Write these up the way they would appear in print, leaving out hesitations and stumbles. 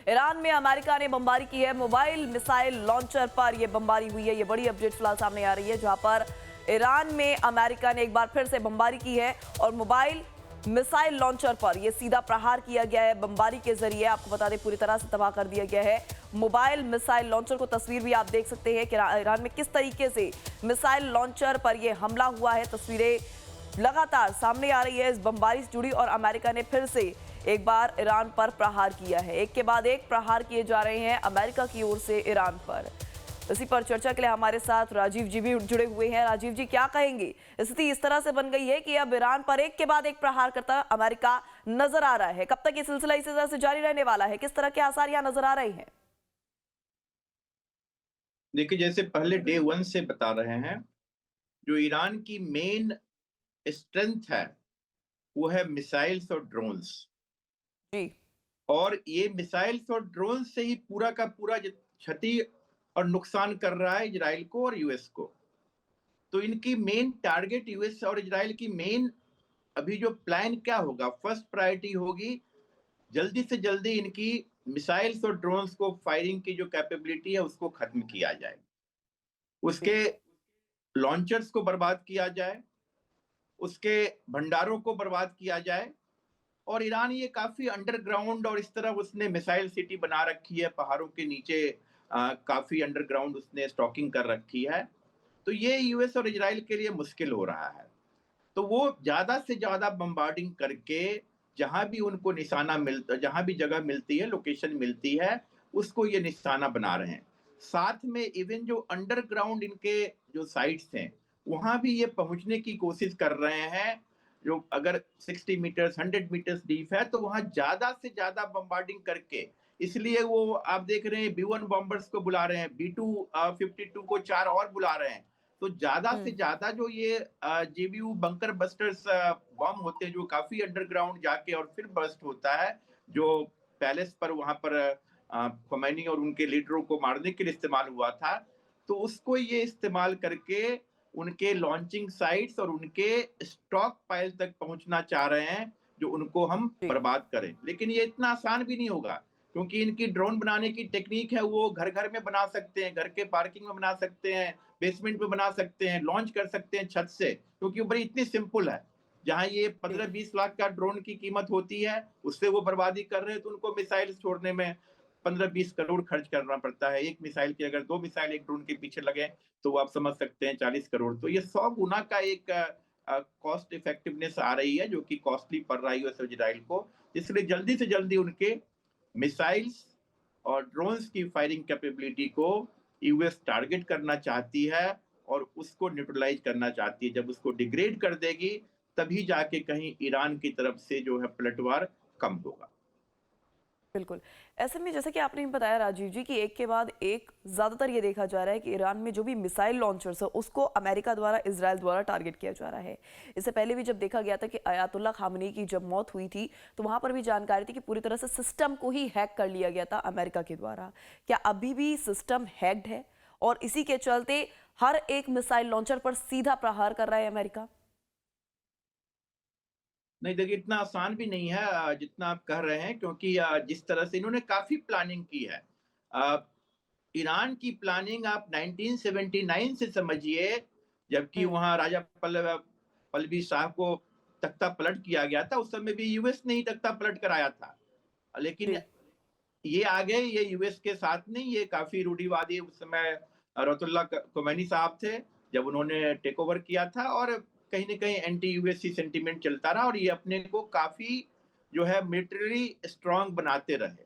Iran में America ने बमबारी की है। मोबाइल मिसाइल लॉन्चर पर यह बमबारी हुई है। ये बड़ी अपडेट फिलहाल सामने आ रही है, जहां पर ईरान में अमेरिका ने एक बार फिर से बमबारी की है और मोबाइल मिसाइल लॉन्चर पर यह सीधा प्रहार किया गया है। बमबारी के जरिए आपको बता दें पूरी तरह से तबाह कर दिया गया है मोबाइल मिसाइल लॉन्चर को। तस्वीर भी आप देख सकते हैं कि ईरान में किस तरीके से मिसाइल लॉन्चर पर यह हमला हुआ है। तस्वीरें लगातार सामने आ रही है इस बमबारी से जुड़ी और अमेरिका ने फिर से एक बार ईरान पर प्रहार किया है। एक के बाद एक प्रहार किए जा रहे हैं अमेरिका की ओर से ईरान पर। इसी पर चर्चा के लिए हमारे साथ राजीव जी भी जुड़े हुए हैं। राजीव जी, क्या कहेंगे? स्थिति इस तरह से बन गई है कि अब ईरान पर एक के बाद एक प्रहार करता अमेरिका नजर आ रहा है। कब तक ये सिलसिला इसी तरह से जारी रहने वाला है? किस तरह के आसार यहाँ नजर आ रहे हैं? देखिए, जैसे पहले डे वन से बता रहे हैं, जो ईरान की मेन स्ट्रेंथ है वो है मिसाइल्स और ड्रोन्स। जी। और ये मिसाइल्स और ड्रोन्स से ही पूरा का पूरा क्षति और नुकसान कर रहा है इजराइल को और यूएस को। तो इनकी मेन टारगेट यूएस और इजराइल की मेन अभी जो प्लान क्या होगा, फर्स्ट प्रायोरिटी होगी जल्दी से जल्दी इनकी मिसाइल्स और ड्रोन्स को फायरिंग की जो कैपेबिलिटी है उसको खत्म किया जाए, जी। उसके लॉन्चर्स को बर्बाद किया जाए, उसके भंडारों को बर्बाद किया जाए। और ईरान ये काफी अंडरग्राउंड और इस तरह उसने मिसाइल सिटी बना रखी है पहाड़ों के नीचे, काफी अंडरग्राउंड उसने स्टॉकिंग कर रखी है। तो ये यूएस और इजराइल के लिए मुश्किल हो रहा है। तो वो ज्यादा से ज्यादा बम्बार्डिंग करके जहां भी उनको निशाना मिलता, जहां भी जगह मिलती है, लोकेशन मिलती है, उसको ये निशाना बना रहे हैं। साथ में इवन जो अंडरग्राउंड इनके जो साइट्स हैं वहां भी ये पहुंचने की कोशिश कर रहे हैं। जो अगर 60 मीटर्स 100 मीटर्स डीप है तो वहां ज्यादा से ज्यादा बम्बार्डिंग करके, इसलिए वो आप देख रहे हैं B1 बॉम्बर्स को बुला रहे हैं, B252 को 4 और बुला रहे हैं। तो ज्यादा से हम्म। ज्यादा जो ये जेबीयू बंकर बस्टर्स बम होते हैं जो काफी अंडरग्राउंड जाके और फिर बस्ट होता है, जो पैलेस पर वहां पर खोमैनी और उनके लीडरों को मारने के लिए इस्तेमाल हुआ था, तो उसको ये इस्तेमाल करके उनके लॉन्चिंग साइट्स और उनके स्टॉक पाइल तक पहुंचना चाह रहे हैं, जो उनको हम जी। बर्बाद करें। लेकिन ये इतना आसान भी नहीं होगा, क्योंकि इनकी ड्रोन बनाने की टेक्निक है, वो घर घर में बना सकते हैं, घर के पार्किंग में बना सकते हैं, बेसमेंट में बना सकते हैं, लॉन्च कर सकते हैं छत से, क्योंकि वो बड़ी इतनी सिंपल है। जहां ये जी। 15-20 लाख का ड्रोन की कीमत होती है, उससे वो बर्बादी कर रहे हैं, तो उनको मिसाइल छोड़ने में 15-20 करोड़ खर्च करना पड़ता है। एक मिसाइल की अगर 2 मिसाइल एक ड्रोन के पीछे लगे तो वो आप समझ सकते हैं 40 करोड़। तो ये 100 गुना का एक कॉस्ट इफेक्टिवनेस आ रही है, जो कि कॉस्टली पड़ रहा है यूएस और इजराइल को। इसलिए जल्दी से जल्दी उनके मिसाइल्स और ड्रोन्स की फायरिंग कैपेबिलिटी को यूएस टारगेट करना चाहती है और उसको न्यूट्रलाइज करना चाहती है। जब उसको डिग्रेड कर देगी तभी जाके कहीं ईरान की तरफ से जो है पलटवार कम होगा। बिल्कुल। ऐसे में जैसे कि आपने बताया राजीव जी कि एक के बाद एक ज्यादातर ये देखा जा रहा है कि ईरान में जो भी मिसाइल लॉन्चर्स है उसको अमेरिका द्वारा, इजराइल द्वारा टारगेट किया जा रहा है। इससे पहले भी जब देखा गया था कि अयातुल्ला खामनेई की जब मौत हुई थी तो वहां पर भी जानकारी थी कि पूरी तरह से सिस्टम को ही हैक कर लिया गया था अमेरिका के द्वारा। क्या अभी भी सिस्टम हैक्ड है और इसी के चलते हर एक मिसाइल लॉन्चर पर सीधा प्रहार कर रहा है अमेरिका? नहीं, देखिए इतना आसान भी नहीं है जितना आप कह रहे हैं, क्योंकि जिस तरह से इन्होंने काफी प्लानिंग की है। अ, ईरान की प्लानिंग आप 1979 से समझिए, जबकि हम्म। वहां राजा पल्लवी शाह को तख्ता पलट किया गया था, उस समय भी यूएस ने ही तख्ता पलट कराया था। लेकिन जी। ये आ गए, ये यूएस के साथ नहीं, ये काफी रूढ़िवादी उस समय अयतुल्ला खोमैनी साहब थे, जब उन्होंने टेक ओवर किया था। और कहीं न कहीं एंटी यूएससी सेंटीमेंट चलता रहा और ये अपने को काफी जो है मिलिटरी स्ट्रांग बनाते रहे।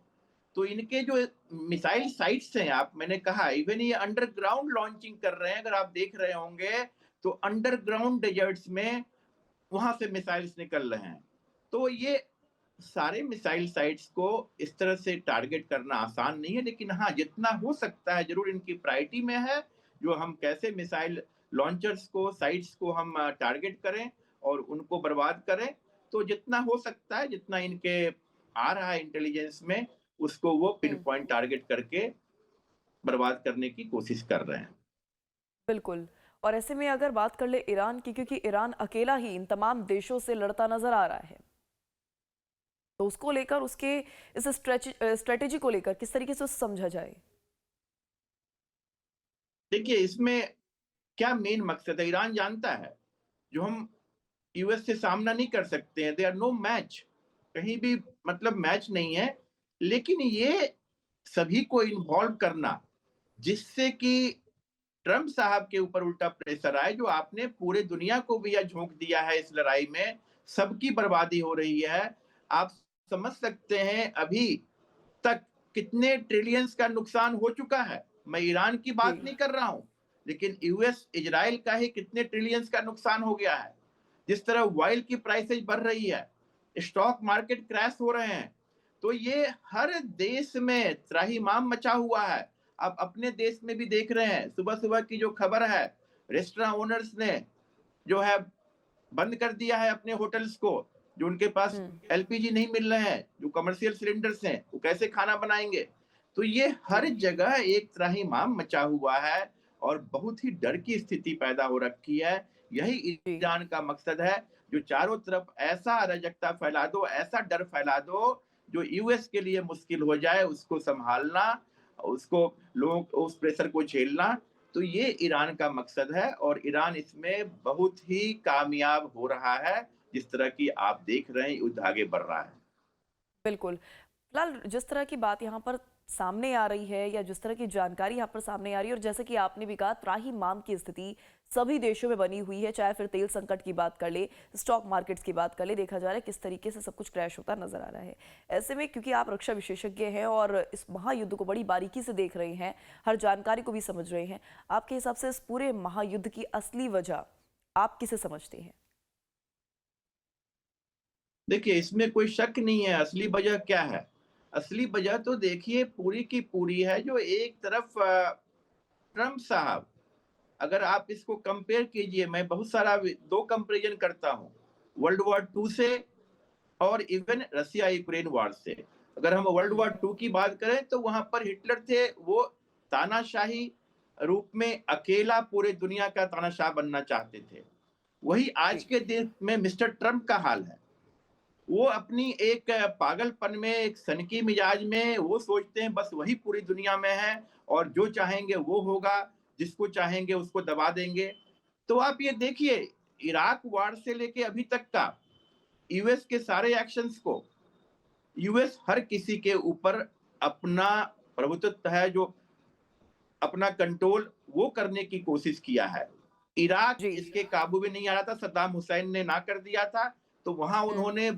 तो इनके जो मिसाइल साइट्स हैं, आप मैंने कहा इवन ये अंडरग्राउंड लॉन्चिंग कर रहे हैं, अगर आप देख रहे होंगे तो अंडरग्राउंड डेजर्ट्स में वहां से मिसाइल्स निकल रहे हैं। तो ये सारे मिसाइल साइट्स को इस तरह से टारगेट करना आसान नहीं है, लेकिन हाँ, जितना हो सकता है जरूर इनकी प्रायोरिटी में है, जो हम कैसे मिसाइल लॉन्चर्स को, साइट्स को हम टारगेट करें और उनको बर्बाद करें। तो जितना हो सकता है, जितना इनके आ रहा है इंटेलिजेंस में, उसको वो पिन हम्म। पॉइंट टारगेट करके बर्बाद करने की कोशिश कर रहे हैं। बिल्कुल। और ऐसे में अगर बात कर ले ईरान की, क्योंकि ईरान अकेला ही इन तमाम देशों से लड़ता नजर आ रहा है। तो उसको लेकर उसके इस स्ट्रेटेजी को लेकर किस तरीके से उसे समझा जाए? देखिए, इसमें क्या मेन मकसद है? ईरान जानता है, जो हम यूएस से सामना नहीं कर सकते हैं, दे आर नो मैच, कहीं भी मतलब मैच नहीं है। लेकिन ये सभी को इन्वॉल्व करना, जिससे कि ट्रम्प साहब के ऊपर उल्टा प्रेशर आए, जो आपने पूरे दुनिया को भी यह झोंक दिया है इस लड़ाई में, सबकी बर्बादी हो रही है। आप समझ सकते हैं अभी तक कितने ट्रिलियंस का नुकसान हो चुका है। मैं ईरान की जी। बात नहीं कर रहा हूं, लेकिन यूएस इजराइल का ही कितने ट्रिलियंस का नुकसान हो गया है। जिस तरह ऑयल की प्राइसेज बढ़ रही है, स्टॉक मार्केट क्रैश हो रहे हैं, तो ये हर देश में त्राहिमाम मचा हुआ है। आप अपने देश में भी देख रहे हैं, सुबह सुबह की जो खबर है, रेस्टोरेंट ओनर्स ने जो है बंद कर दिया है अपने होटल्स को, जो उनके पास एलपीजी नहीं मिल रहे हैं, जो कमर्शियल सिलेंडर्स हैं, वो कैसे खाना बनाएंगे। तो ये हर जगह एक त्राहिमाम मचा हुआ है और बहुत ही डर की स्थिति पैदा हो रखी है। यही जी। ईरान का मकसद है, जो चारों तरफ ऐसा अराजकता फैला दो, ऐसा डर फैला दो, जो यूएस के लिए मुश्किल हो जाए उसको संभालना, उसको लोग उस प्रेशर को झेलना। तो ये ईरान का मकसद है और ईरान इसमें बहुत ही कामयाब हो रहा है। जिस तरह की आप देख रहे हैं, युद्ध आगे बढ़ रहा है। बिल्कुल। फिलहाल जिस तरह की बात यहाँ पर सामने आ रही है या जिस तरह की जानकारी यहाँ पर सामने आ रही है और जैसे कि आपने भी कहा त्राहिमाम की स्थिति सभी देशों में बनी हुई है, चाहे फिर तेल संकट की बात कर ले, स्टॉक मार्केट्स की बात कर ले, देखा जा रहा है किस तरीके से सब कुछ क्रैश होता नजर आ रहा है। ऐसे में क्योंकि आप रक्षा विशेषज्ञ हैं और इस महायुद्ध को बड़ी बारीकी से देख रहे हैं, हर जानकारी को भी समझ रहे हैं, आपके हिसाब से इस पूरे महायुद्ध की असली वजह आप किसे समझते हैं? देखिए, इसमें कोई शक नहीं है असली वजह क्या है। असली वजह तो देखिए पूरी की पूरी है, जो एक तरफ ट्रम्प साहब, अगर आप इसको कंपेयर कीजिए, मैं बहुत सारा दो कंपैरिजन करता हूँ, वर्ल्ड वॉर टू से और इवन रसिया यूक्रेन वॉर से। अगर हम वर्ल्ड वॉर टू की बात करें तो वहां पर हिटलर थे, वो तानाशाही रूप में अकेला पूरे दुनिया का तानाशाह बनना चाहते थे। वही आज जी। के दिन में मिस्टर ट्रम्प का हाल है। वो अपनी एक पागलपन में, एक सनकी मिजाज में वो सोचते हैं बस वही पूरी दुनिया में है और जो चाहेंगे वो होगा, जिसको चाहेंगे उसको दबा देंगे। तो आप ये देखिए, इराक वार से लेके अभी तक का यूएस के सारे एक्शंस को, यूएस हर किसी के ऊपर अपना प्रभुत्व है, जो अपना कंट्रोल वो करने की कोशिश किया है। इराक जी। इसके काबू में नहीं आ रहा था, सद्दाम हुसैन ने ना कर दिया था, तो वहां हम्म। उन्होंने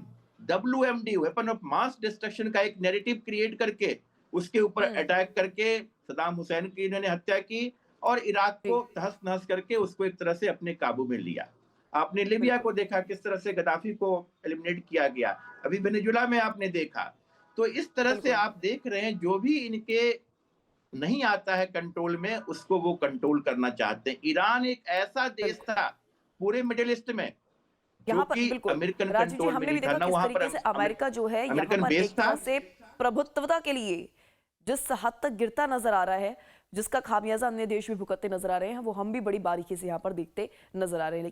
WMD weapon of mass destruction का एक नैरेटिव क्रिएट करके उसके ऊपर हम्म। अटैक करके सद्दाम हुसैन की इन्होंने हत्या की और इराक जी। को तहस नहस करके उसको एक तरह से अपने काबू में लिया। आपने लीबिया बिल्कुल। को देखा किस तरह से गद्दाफी को एलिमिनेट किया गया, अभी वेनेजुला में आपने देखा। तो इस तरह से बिल्कुल। आप देख रहे हैं, जो भी इनके नहीं आता है कंट्रोल में, उसको वो कंट्रोल करना चाहते हैं। ईरान एक ऐसा देश बिल्कुल। था पूरे मिडिल ईस्ट में, जो यहाँ पर कि बिल्कुल अमेरिकन राजीव जी, कंट्रोल में हमने नहीं भी था, देखा ना किस वहां पर तरीके से अमेरिका जो है यहाँ अमेरिकन पर बेस एक था। तरह से प्रभुत्वता के लिए जिस हद तक गिरता नजर आ रहा है, जिसका खामियाजा अन्य देश भी भुगतते नजर आ रहे हैं, वो हम भी बड़ी बारीकी से यहाँ पर देखते नजर आ रहे हैं।